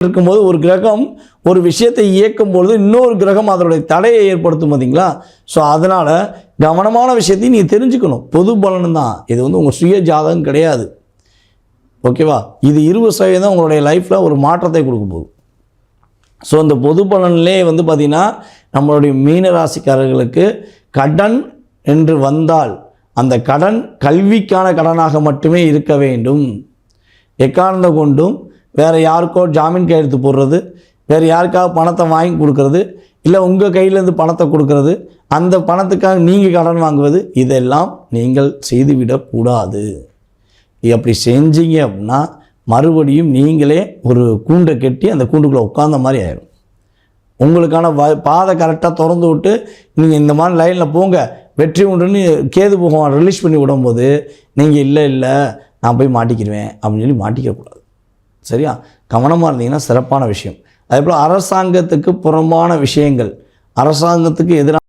இருக்கும்போது ஒரு கிரகம் ஒரு விஷயத்தை இயக்கும் பொழுது இன்னொரு கிரகம் அதனுடைய தடையை ஏற்படுத்தும் பார்த்தீங்களா. ஸோ அதனால் கவனமான விஷயத்தையும் நீங்கள் தெரிஞ்சுக்கணும். பொது பலன் தான் இது, உங்கள் சுய ஜாதகம் கிடையாது. ஓகேவா? இது 20% உங்களுடைய லைஃப்பில் ஒரு மாற்றத்தை கொடுக்க போகுது. ஸோ அந்த பொது பலன்லே பார்த்திங்கன்னா நம்மளுடைய மீனராசிக்காரர்களுக்கு கடன் என்று வந்தால் அந்த கடன் கல்விக்கான கடனாக மட்டுமே இருக்க வேண்டும். எக்காரணத்தை கொண்டும் வேறு யாருக்கோ ஜாமீன் கையெழுத்து போடுறது, வேறு யாருக்காக பணத்தை வாங்கி கொடுக்கறது, இல்லை உங்கள் கையிலேருந்து பணத்தை கொடுக்கறது, அந்த பணத்துக்காக நீங்கள் கடன் வாங்குவது, இதெல்லாம் நீங்கள் செய்துவிடக்கூடாது. அப்படி செஞ்சீங்க அப்படின்னா மறுபடியும் நீங்களே ஒரு கூண்டை கட்டி அந்த கூண்டுக்குள்ளே உட்கார்ந்த மாதிரி ஆயிடும். உங்களுக்கான பாதை கரெக்டாக திறந்து விட்டு நீங்கள் இந்த மாதிரி லைனில் போங்க வெற்றி உண்டுன்னு கேது பகவான் ரிலீஸ் பண்ணி விடும்போது நீங்கள் இல்லை நான் போய் மாட்டிக்கிடுவேன் அப்படின்னு சொல்லி மாட்டிக்கக்கூடாது. சரியா? கவனமாக இருந்தீங்கன்னா சிறப்பான விஷயம். அதே போல் அரசாங்கத்துக்கு புறம்பான விஷயங்கள், அரசாங்கத்துக்கு எதிரான